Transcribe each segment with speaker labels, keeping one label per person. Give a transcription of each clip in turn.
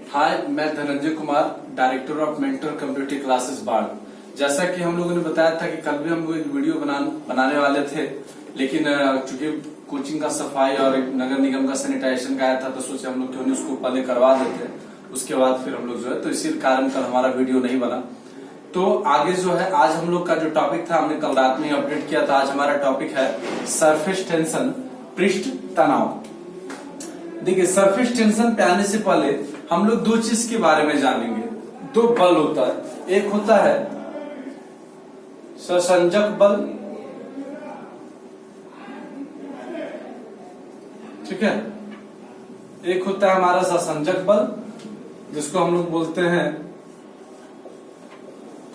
Speaker 1: हाय, मैं Dhananjay Kumar, director of mentor computer classes बाढ़। जैसा कि हम लोगों ने बताया था कि कल भी हम लोग एक वीडियो बनाने वाले थे, लेकिन चूंकि कोचिंग का सफाई और नगर निगम का सैनिटाइजेशन का आया था तो सोचे हम लोग क्यों नहीं उसको पहले करवा देते, उसके बाद फिर हम लोग जो है, तो इसी कारण कल हमारा वीडियो नहीं बना। तो आगे जो है, आज हम लोग का जो टॉपिक था हमने कल रात में अपडेट किया था। आज हमारा टॉपिक है सरफेस टेंशन, पृष्ठ तनाव। देखिए, सरफेस टेंशन पे आने से पहले हम लोग दो चीज के बारे में जानेंगे। दो बल होता है, एक होता है ससंजक बल, ठीक है, एक होता है हमारा ससंजक बल जिसको हम लोग बोलते हैं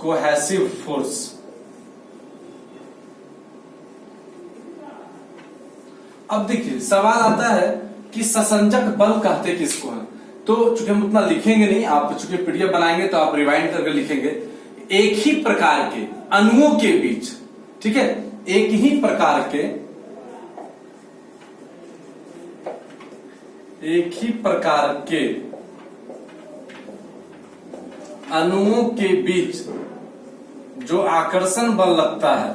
Speaker 1: कोहेसिव फोर्स। अब देखिए, सवाल आता है कि ससंजक बल कहते किसको है। तो चूंकि हम उतना लिखेंगे नहीं, आप चूंकि पीडीएफ बनाएंगे तो आप रिवाइंड करके लिखेंगे। एक ही प्रकार के अणुओं के बीच, ठीक है, एक ही प्रकार के अणुओं के बीच जो आकर्षण बल लगता है,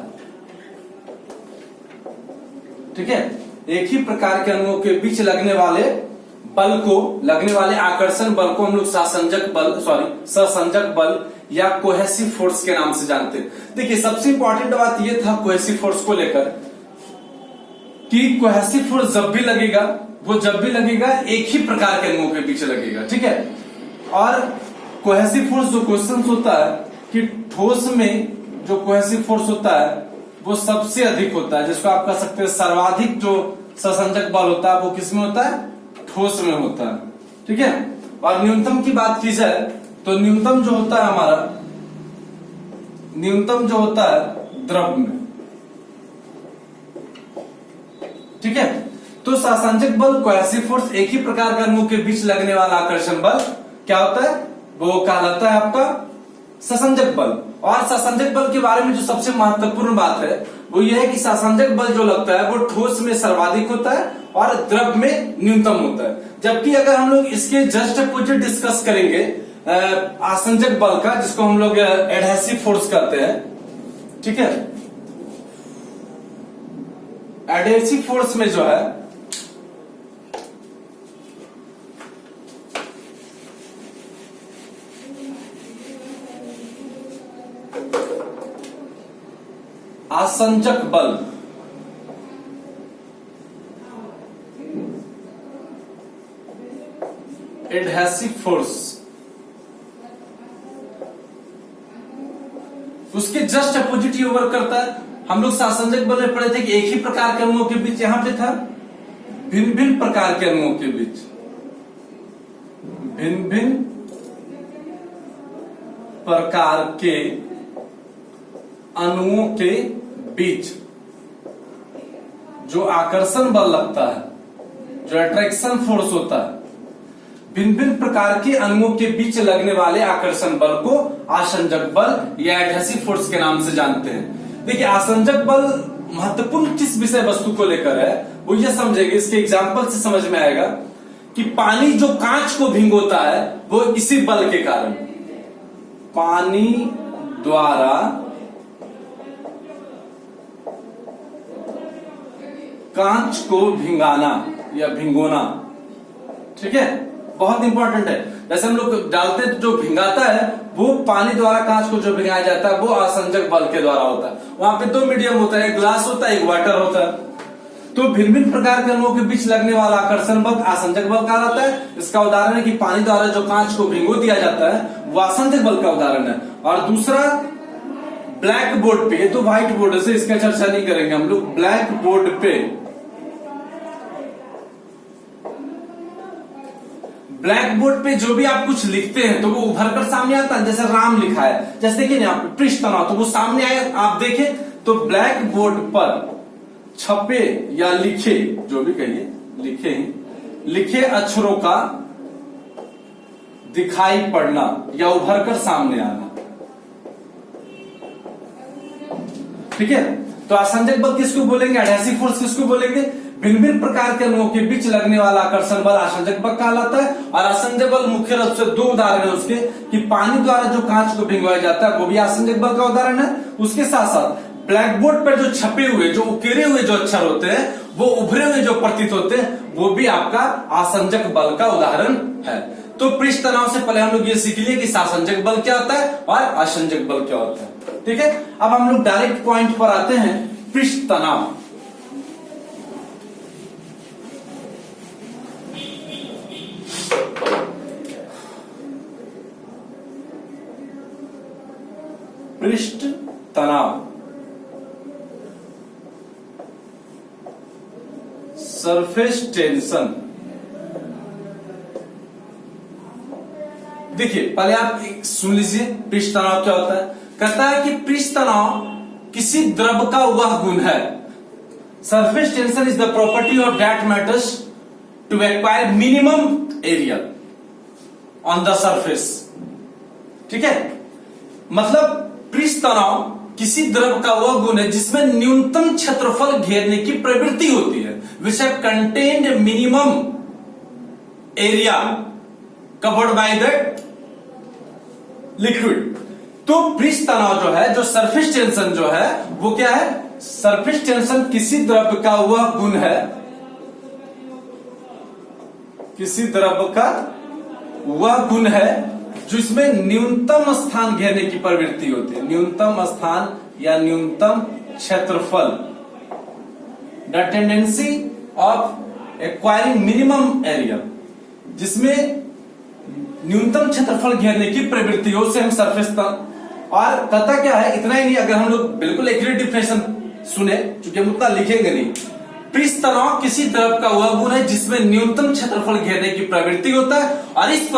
Speaker 1: ठीक है, एक ही प्रकार के अणुओं के बीच लगने वाले आकर्षण बल को हम लोग ससंजक बल या कोहेसिव फोर्स के नाम से जानते हैं। देखिए, सबसे इंपॉर्टेंट बात यह था कोहेसिव फोर्स को लेकर कि कोहेसिव फोर्स जब भी लगेगा एक ही प्रकार के अणुओं के बीच लगेगा, ठीक है। और कोहेसिव फोर्स जो क्वेश्चन होता है कि ठोस में जो कोहेसिव फोर्स होता है वो सबसे अधिक होता है, जिसको आप कह सकते हैं सर्वाधिक जो ससंजक बल होता है वो किसमें होता है, ठोस में होता है, ठीक है। और न्यूनतम की बात की जाए तो न्यूनतम जो होता है द्रव में, ठीक है। तो ससंजक बल, कोहेसिव फोर्स, एक ही प्रकार के अणुओं के बीच लगने वाला आकर्षण बल क्या होता है, वो कहलाता है आपका ससंजक बल। और ससंजक बल के बारे में जो सबसे महत्वपूर्ण बात है वो यह है कि ससंजक बल जो लगता है वो ठोस में सर्वाधिक होता है और द्रव में न्यूनतम होता है। जबकि अगर हम लोग इसके जस्ट अपोजिट डिस्कस करेंगे आसंजक बल का, जिसको हम लोग एडहेसिव फोर्स कहते हैं, ठीक है, एडहेसिव फोर्स में जो है आसंजक बल, एडहेसिव फोर्स, उसके जस्ट अपोजिट ही वर्क करता है। हम लोग आसंजक बल में पढ़े थे कि एक ही प्रकार के अणुओं के बीच, यहां पे था भिन्न भिन्न प्रकार के अणुओं के बीच, भिन्न प्रकार के अणुओं के बीच जो आकर्षण बल लगता है, जो अट्रैक्शन फोर्स होता है, भिन्न प्रकार के अणुओं के बीच लगने वाले आकर्षण बल को आसंजक बल या एडहेसिव फोर्स के नाम से जानते हैं। देखिए, आसंजक बल महत्वपूर्ण किस विषय वस्तु को लेकर है वो ये समझेंगे, इसके एग्जाम्पल से समझ में आएगा कि पानी जो कांच को भिगोता है वो इसी बल के कारण, पानी द्वारा कांच को भिंगाना या भिंगोना, ठीक है, बहुत इंपॉर्टेंट है। जैसे हम लोग डालते हैं तो जो भिंगाता है वो पानी द्वारा कांच को जो भिंगाया जाता है वो आसंजक बल के द्वारा होता है। वहां पे दो मीडियम होता है, एक ग्लास होता है, एक वाटर होता है। तो भिन्न प्रकार के अणुओं के बीच लगने वाला आकर्षण बल आसंजक बल कहलाता है। इसका उदाहरण है कि पानी द्वारा जो कांच को भिंगो दिया जाता है वो आसंजक बल का उदाहरण है। और दूसरा, ब्लैक बोर्ड पे, ये तो व्हाइट बोर्ड से इसका चर्चा नहीं करेंगे हम लोग, ब्लैक बोर्ड पे जो भी आप कुछ लिखते हैं तो वो उभर कर सामने आता है। जैसे राम लिखा है, जैसे देखिए ना पृष्ठ तनाव, तो वो सामने आया, आप देखें तो ब्लैक बोर्ड पर छपे या लिखे, जो भी कहिए, लिखे अक्षरों का दिखाई पड़ना या उभर कर सामने आना, ठीक है। तो आसंजक बल किसको बोलेंगे, एडहेसिव फोर्स किसको बोलेंगे, भिन्न भिन्न प्रकार के अणुओं के बीच लगने वाला आकर्षण बल आसंजक बल कहलाता है। और आसंजक बल मुख्य रूप से दो उदाहरण है उसके, कि पानी द्वारा जो कांच को भिंगवाया जाता है वो भी आसंजक बल का उदाहरण है। उसके साथ साथ ब्लैक बोर्ड पर जो छपे हुए, जो उकेरे हुए जो अक्षर होते हैं, वो उभरे हुए जो प्रतीत होते हैं, वो भी आपका आसंजक बल का उदाहरण है। तो पृष्ठ तनाव से पहले हम लोग ये सीख लिए कि सासंजक बल क्या होता है और आसंजक बल क्या होता है। ठीक है, अब हम लोग डायरेक्ट पॉइंट पर आते हैं। पृष्ठ तनाव, पृष्ठ तनाव, सरफेस टेंशन। देखिए पहले आप सुन लीजिए पृष्ठ तनाव क्या होता है। कहता है कि पृष्ठ तनाव किसी द्रव का वह गुण है। Surface tension is the property of that matters to acquire minimum area on the surface. ठीक है, मतलब पृष्ठ तनाव किसी द्रव का वह गुण है जिसमें न्यूनतम क्षेत्रफल घेरने की प्रवृत्ति होती है, which have contained minimum area covered by the liquid. तो पृष्ठ तनाव जो है, जो सरफेस टेंशन जो है, वो क्या है? सरफेस टेंशन किसी द्रव का वह गुण है, किसी द्रव का वह गुण है जिसमें न्यूनतम स्थान घेरने की प्रवृत्ति होती है। न्यूनतम स्थान या न्यूनतम क्षेत्रफल, the tendency of acquiring minimum area, जिसमें न्यूनतम क्षेत्रफल घेरने की प्रवृत्ति हो, उसे हम सरफेस तनाव। और कहता क्या है, इतना ही नहीं, अगर हम लोग बिल्कुल एक्यूरेट डिफिनेशन सुने, चूंकि हम उतना लिखेंगे नहीं। पृष्ठ तनाव किसी द्रव का वह गुण है जिसमें न्यूनतम क्षेत्रफल घेरने की प्रवृत्ति होता है, और इस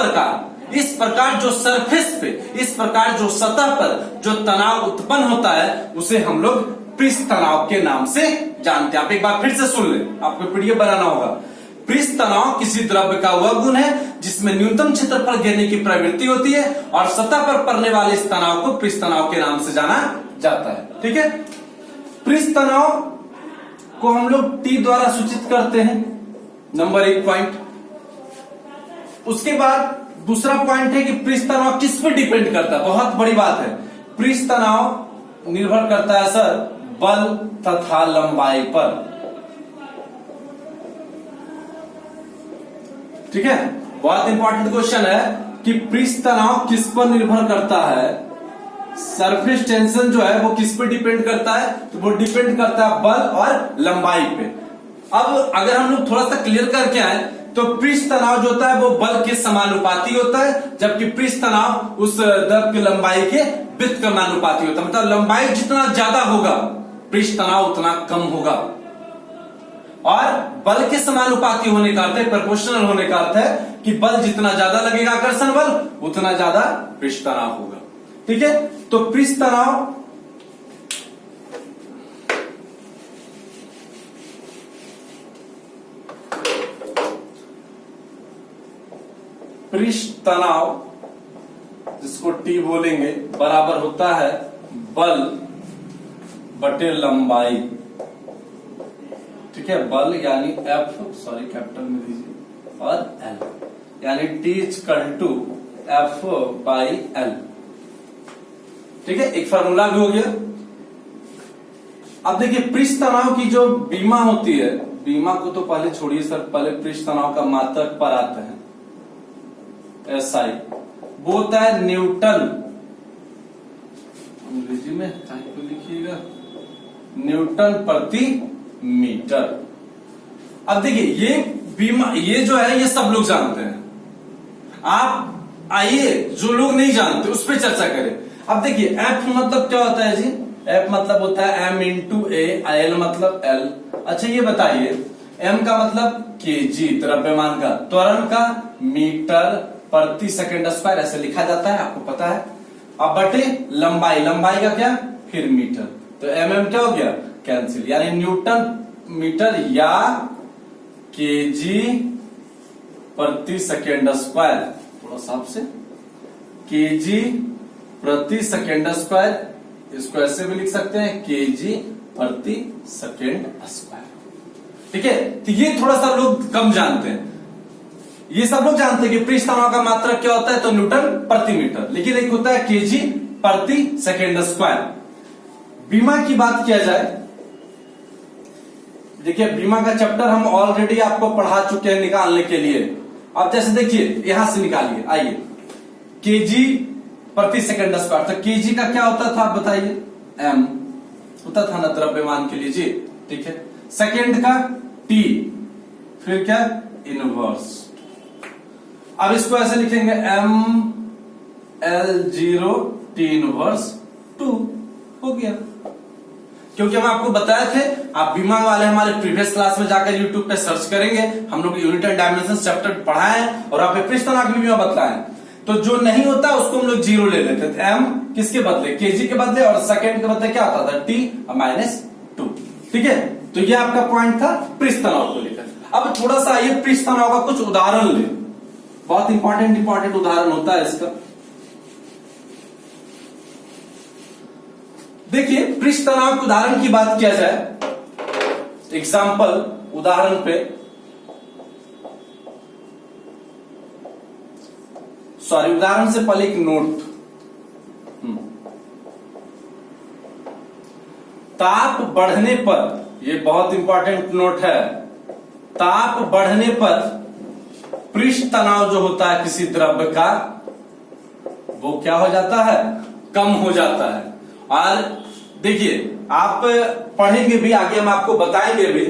Speaker 1: प्रकार जो सरफेस पे, इस प्रकार जो सतह पर जो तनाव उत्पन्न होता है, उसे हम लोग पृष्ठ तनाव के नाम से जानते हैं। आप एक बार फिर से सुन लें, आपको पीडीएफ बनाना होगा। पृष्ठ तनाव किसी द्रव्य का वह गुण है जिसमें न्यूनतम क्षेत्रफल घेरने की प्रवृत्ति होती है, और सतह पर पड़ने वाले इस तनाव को पृष्ठ तनाव के नाम से जाना जाता है। ठीक है, पृष्ठ तनाव को हम लोग टी द्वारा सूचित करते हैं, नंबर 1 पॉइंट। उसके बाद दूसरा पॉइंट है कि पृष्ठ तनाव किस पर डिपेंड करता है। बहुत बड़ी बात है, पृष्ठ तनाव निर्भर करता है सर बल तथा लंबाई पर। ठीक है, बहुत इंपॉर्टेंट क्वेश्चन है कि पृष्ठ तनाव किस पर निर्भर करता है। सरफेस टेंशन जो है वो किस पर डिपेंड करता है, तो वो डिपेंड करता है बल और लंबाई पे। अब अगर हम लोग थोड़ा सा क्लियर करके आए, तो पृष्ठ तनाव जो होता है वो बल के समानुपाती होता है, जबकि पृष्ठ तनाव उस द्रव की लंबाई के वित्त समानुपाती होता है। मतलब लंबाई जितना ज्यादा होगा, पृष्ठ तनाव उतना कम होगा। और बल के समानुपाती होने का अर्थ है, प्रोपोर्शनल होने का अर्थ है कि बल जितना ज्यादा लगेगा आकर्षण बल, उतना ज्यादा पृष्ठ तनाव होगा। ठीक है, तो पृष्ठ तनाव जिसको टी बोलेंगे, बराबर होता है बल बटे लंबाई। ठीक है, बल यानी एफ, सॉरी कैपिटल में दीजिए, और एल यानी T equal to F by L. ठीक है, एक फार्मूला भी हो गया। अब देखिए पृष्ठ तनाव की जो बीमा होती है, बीमा को तो पहले छोड़िए सर, पहले पृष्ठ तनाव का मात्रक पर आते हैं। एसआई वो होता है न्यूटन, अंग्रेजी में तो लिखिएगा न्यूटन प्रति मीटर। अब देखिए ये बीमा, ये जो है ये सब लोग जानते हैं। आप आइए जो लोग नहीं जानते उस पर चर्चा करें। अब देखिए एफ मतलब क्या होता है जी? एफ मतलब होता है एम इंटू ए, एल मतलब एल। अच्छा ये बताइए, एम का मतलब केजी द्रव्यमान का, त्वरण का मीटर प्रति सेकंड स्क्वायर ऐसे लिखा जाता है, आपको पता है। अब बटे लंबाई, लंबाई का क्या? फिर मीटर, तो एम क्या हो गया? कैंसिल, यानी न्यूटन मीटर या केजी प्रति सेकेंड स्क्वायर, थोड़ा सा आपसे, केजी प्रति सेकेंड स्क्वायर, इसको ऐसे भी लिख सकते हैं केजी प्रति सेकेंड स्क्वायर। ठीक है, तो ये थोड़ा सा लोग कम जानते हैं। ये सब लोग जानते हैं कि पृष्ठ तनाव का मात्रक क्या होता है, तो न्यूटन प्रति मीटर, लेकिन एक होता है केजी प्रति सेकेंड स्क्वायर। बीमा की बात किया जाए, देखिए बीमा का चैप्टर हम ऑलरेडी आपको पढ़ा चुके हैं निकालने के लिए। अब जैसे देखिए यहां से निकालिए, आइए केजी प्रति सेकेंड स्क्वायर, तो केजी का क्या होता था आप बताइए, एम होता था ना द्रव्यमान के लिए जी, ठीक है। सेकेंड का टी, फिर क्या इनवर्स। अब इसको ऐसे लिखेंगे एम एल 0 टी इनवर्स 2, हो गया। क्योंकि हम आपको बताए थे, आप बीमा वाले हमारे प्रीवियस क्लास में जाकर यूट्यूब पे सर्च करेंगे, हम लोग यूनिट एंड डायमेंशन चैप्टर पढ़ाए हैं और आप पृष्ठ तनाव की बीमा बतलाए। तो जो नहीं होता उसको हम लोग 0 ले लेते थे, एम किसके बदले, केजी के बदले, और सेकेंड के बदले क्या होता था, टी -2, ठीक है। तो ये आपका पॉइंट था पृष्ठ तनाव को लेकर। अब थोड़ा सा आइए पृष्ठ तनाव का कुछ उदाहरण ले, बहुत इंपॉर्टेंट उदाहरण होता है इसका। देखिए पृष्ठ तनाव के उदाहरण की बात किया जाए, एग्जाम्पल उदाहरण पे, सॉरी उदाहरण से पहले एक नोट, ताप बढ़ने पर, ये बहुत इंपॉर्टेंट नोट है, ताप बढ़ने पर पृष्ठ तनाव जो होता है किसी द्रव्य का, वो क्या हो जाता है, कम हो जाता है। और देखिए आप पढ़ेंगे भी आगे, हम आपको बताएंगे भी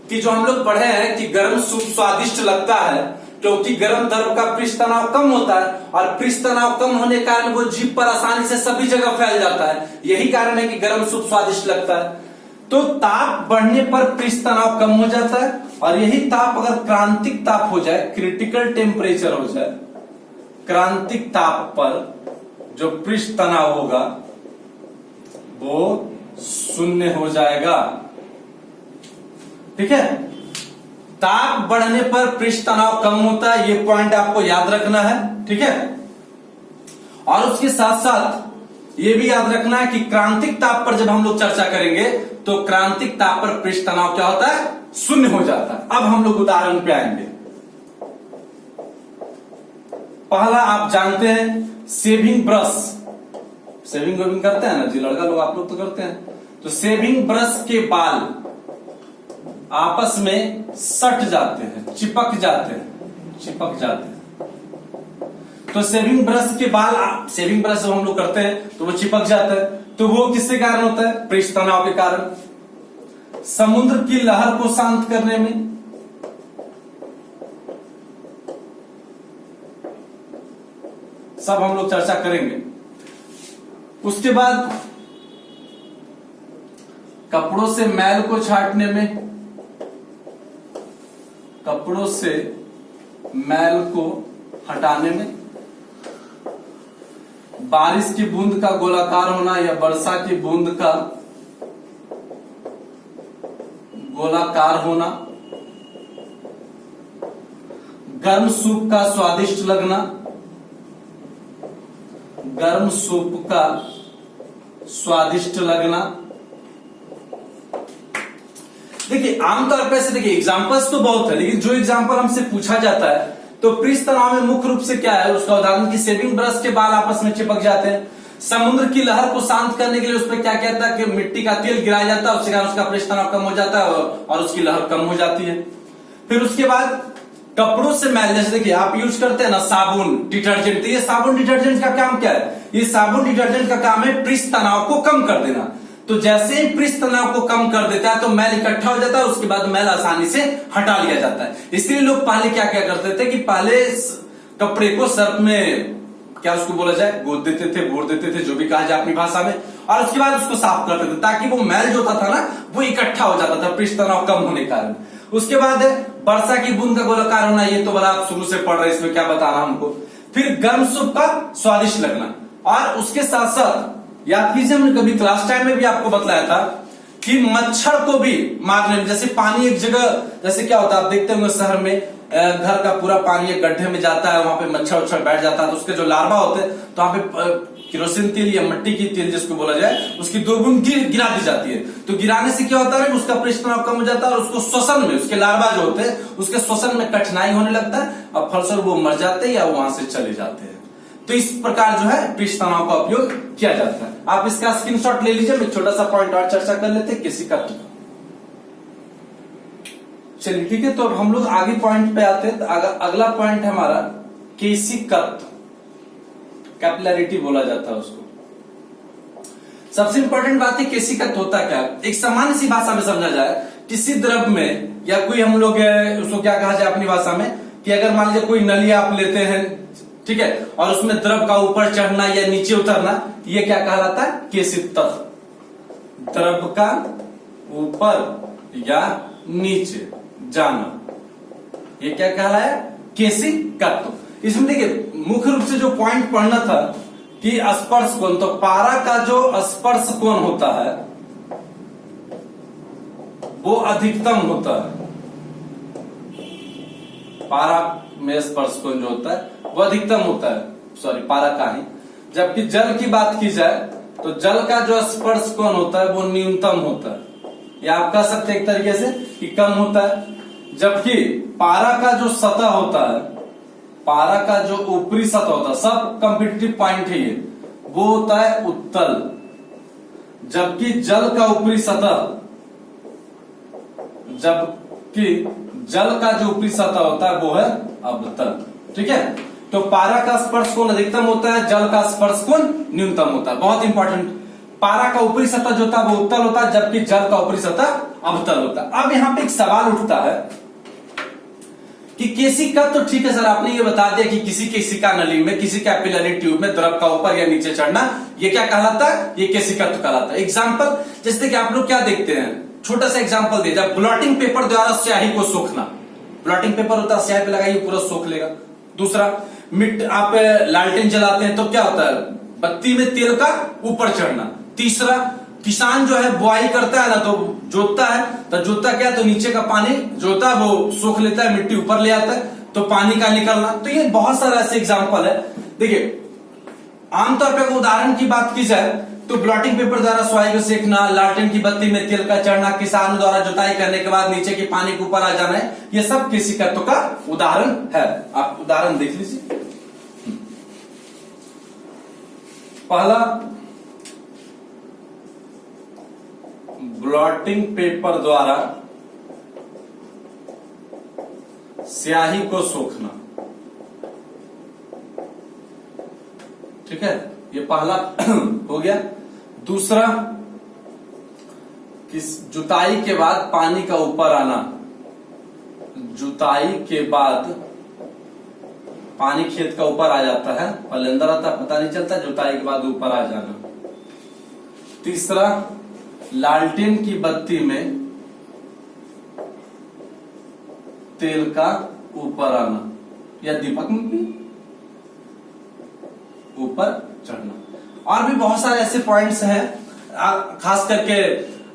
Speaker 1: कि जो हम लोग पढ़े हैं कि गर्म सूप स्वादिष्ट लगता है, क्योंकि गर्म द्रव का पृष्ठ तनाव कम होता है, और पृष्ठ तनाव कम होने के कारण वो जीभ पर आसानी से सभी जगह फैल जाता है, यही कारण है कि गर्म सूप स्वादिष्ट लगता है। तो ताप बढ़ने पर पृष्ठ तनाव कम हो जाता है, और यही ताप अगर क्रांतिक ताप हो जाए, क्रिटिकल टेम्परेचर हो जाए, क्रांतिक ताप पर जो पृष्ठ तनाव होगा वो 0 हो जाएगा, ठीक है। ताप बढ़ने पर पृष्ठ तनाव कम होता है, ये पॉइंट आपको याद रखना है, ठीक है। और उसके साथ साथ ये भी याद रखना है कि क्रांतिक ताप पर जब हम लोग चर्चा करेंगे तो क्रांतिक ताप पर पृष्ठ तनाव क्या होता है, 0 हो जाता है। अब हम लोग उदाहरण पे आएंगे। पहला आप जानते हैं सेविंग ब्रश, सेविंग वेविंग करते हैं ना जी लड़का लोग, आप लोग तो करते हैं। तो सेविंग ब्रश के बाल आपस में सट जाते हैं, चिपक जाते हैं। तो सेविंग ब्रश के बाल, सेविंग ब्रश जब हम लोग करते हैं तो वो चिपक जाता है, तो वो किसके कारण होता है, पृष्ठ तनाव के कारण। समुद्र की लहर को शांत करने में, सब हम लोग चर्चा करेंगे। उसके बाद कपड़ों से मैल को छांटने में, कपड़ों से मैल को हटाने में, बारिश की बूंद का गोलाकार होना या वर्षा की बूंद का गोलाकार होना, गर्म सूप का स्वादिष्ट लगना, गर्म सूप का स्वादिष्ट लगना। देखिए आमतौर पर ऐसे, देखिए एग्जांपल्स तो बहुत है, लेकिन जो एग्जांपल हमसे पूछा जाता है तो पृष्ठ तनाव में मुख्य रूप से क्या है, उसका उदाहरण की सेविंग ब्रश के बाल आपस में चिपक जाते हैं। समुद्र की लहर को शांत करने के लिए उस पर क्या कहता है कि मिट्टी का तेल गिराया जाता है, उसके कारण उसका पृष्ठ तनाव कम हो जाता है और उसकी लहर कम हो जाती है। फिर उसके बाद कपड़ों से मैल, जैसे देखिए आप यूज करते हैं ना साबुन डिटर्जेंट, तो ये साबुन डिटर्जेंट का काम क्या है, ये साबुन डिटर्जेंट का काम है पृष्ठ तनाव को कम कर देना। तो जैसे ही पृष्ठ तनाव को कम कर देता है तो मैल इकट्ठा हो जाता है, उसके बाद मैल आसानी से हटा लिया जाता है। इसलिए लोग पहले क्या क्या करते थे कि पहले कपड़े को सर्फ में, क्या उसको बोला जाए, गोद देते थे, बोर देते थे, जो भी कहा जाए अपनी भाषा में, और उसके बाद उसको साफ करते थे ताकि वो मैल जो था ना वो इकट्ठा हो जाता था पृष्ठ तनाव कम होने के कारण। उसके बाद वर्षा की बूंद का गोलाकार होना, ये तो बड़ा आप शुरू से पढ़ रहे, इसमें क्या बताना हमको। फिर गर्म सूप का स्वादिष्ट लगना, और उसके साथ साथ याद कीजिए हमने कभी क्लास टाइम में भी आपको बतलाया था कि मच्छर को भी मारने में, जैसे पानी एक जगह, जैसे क्या होता है आप देखते होंगे शहर में घर का पूरा पानी एक गड्ढे में जाता है, वहां पे मच्छर उच्छर बैठ जाता है, तो उसके जो लार्वा होते हैं तो वहां पे केरोसिन तेल या मिट्टी की तेल जिसको बोला जाए, उसकी 2 बूंद गिरा दी जाती है। तो गिराने से क्या होता है, उसका पृष्ठ तनाव कम हो जाता है और उसको श्वसन में, उसके लार्वा जो होते हैं उसके श्वसन में कठिनाई होने लगता है और फलस्वरूप वो मर जाते हैं या वहां से चले जाते हैं। तो इस प्रकार जो है पृष्ठ तनाव का उपयोग किया जाता है। आप इसका स्क्रीनशॉट ले लीजिए। मैं छोटा सा पॉइंट और चर्चा कर लेते हैं केशिकात्व का। चलिए ठीक है, तो अब हम लोग आगे पॉइंट पे आते हैं। तो अगला पॉइंट है हमारा केशिकत्व, कैपिलरिटी बोला जाता है उसको। सबसे इंपॉर्टेंट बात है केशिकत्व होता क्या है। एक सामान्य सी भाषा में समझा जाए, किसी द्रव में या कोई हम लोग उसको क्या कहा जाए अपनी भाषा में, कि अगर मान लीजिए कोई नली आप लेते हैं, ठीक है, और उसमें द्रव का ऊपर चढ़ना या नीचे उतरना, ये क्या कहलाता है, केशिकत्व। द्रव का ऊपर या नीचे जाना, ये क्या कहलाया है, केशिकत्व। इसमें देखिए मुख्य रूप से जो पॉइंट पढ़ना था कि स्पर्श कोण, तो पारा का जो स्पर्श कोण होता है वो अधिकतम होता है। पारा में स्पर्श कोण जो होता है वो अधिकतम होता है, सॉरी पारा का ही। जबकि जल की बात की जाए तो जल का जो स्पर्श कोण होता है वो न्यूनतम होता है, या आप कह सकते हैं एक तरीके से कि कम होता है। जबकि पारा का जो सतह होता है, पारा का जो ऊपरी सतह होता है, सब कॉम्पिटिटिव पॉइंट है ये, वो होता है उत्तल। जबकि जल का ऊपरी सतह, जबकि जल का जो ऊपरी सतह होता है वो है अवतल। ठीक है, तो पारा का स्पर्श कोण अधिकतम होता है, जल का स्पर्श कोण न्यूनतम होता है। बहुत इंपॉर्टेंट, पारा का ऊपरी सतह जो होता है वो उत्तल होता है, जबकि जल का ऊपरी सतह अवतल होता है। अब यहां पे एक सवाल उठता है कि केशिकत्व, तो ठीक है सर आपने ये बता दिया कि किसी केशिका नली में, किसी कैपिलरी ट्यूब में द्रव का ऊपर या नीचे चढ़ना, ये क्या कहलाता है, ये केशिकत्व कहलाता है। एग्जाम्पल, जैसे कि आप लोग क्या देखते हैं, छोटा सा एग्जाम्पल दे, जब ब्लॉटिंग पेपर द्वारा स्याही को सोखना, ब्लॉटिंग पेपर होता है स्याही पे लगाइए पूरा सोख लेगा। दूसरा, आप लालटेन जलाते हैं तो क्या होता है, बत्ती में तेल का ऊपर चढ़ना। तीसरा, किसान जो है बुआई करता है ना, तो जोतता है, तो जोतता क्या, तो नीचे का पानी जो होता है वो सोख लेता है, मिट्टी ऊपर ले आता है, तो पानी का निकलना। तो ये बहुत सारे ऐसे एग्जाम्पल है। देखिए आमतौर पर उदाहरण की बात की जाए तो ब्लॉटिंग पेपर द्वारा स्वाई को सेकना, लालटेन की बत्ती में तेल का चढ़ना, किसान द्वारा जुताई करने के बाद नीचे के पानी के ऊपर आ जाना है, ये सब केशिकत्व का उदाहरण है। आप उदाहरण देख लीजिए। पहला, ब्लॉटिंग पेपर द्वारा स्याही को सोखना, ठीक है, ये पहला हो गया। दूसरा, किस जुताई के बाद पानी का ऊपर आना, जुताई के बाद पानी खेत का ऊपर आ जाता है, पहले अंदर आता पता नहीं चलता, जुताई के बाद ऊपर आ जाना। तीसरा, लालटेन की बत्ती में तेल का ऊपर आना, या दीपक में भी ऊपर चढ़ना। और भी बहुत सारे ऐसे पॉइंट्स हैं, खास करके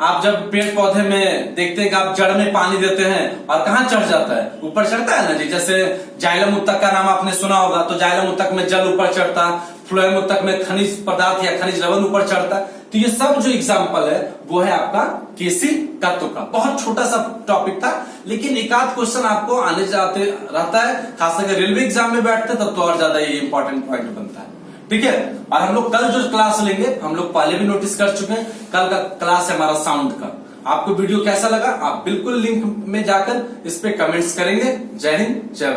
Speaker 1: आप जब पेड़ पौधे में देखते हैं कि आप जड़ में पानी देते हैं और कहां चढ़ जाता है, ऊपर चढ़ता है ना जी। जैसे जाइलम उत्तक का नाम आपने सुना होगा, तो जाइलम उत्तक में जल ऊपर चढ़ता, फ्लोएम उत्तक में खनिज पदार्थ या खनिज लवण ऊपर चढ़ता। तो ये सब जो एग्जाम्पल है वो है आपका केशिकत्व का। बहुत छोटा सा टॉपिक था, लेकिन एक आध क्वेश्चन आपको आने जाते रहता है, खासकर रेलवे एग्जाम में बैठते तब तो और ज्यादा ये इंपॉर्टेंट पॉइंट बनता है। ठीक है, और हम लोग कल जो क्लास लेंगे, हम लोग पहले भी नोटिस कर चुके हैं, कल का क्लास है हमारा साउंड का। आपको वीडियो कैसा लगा, आप बिल्कुल लिंक में जाकर इस पे कमेंट्स करेंगे। जय हिंद, जय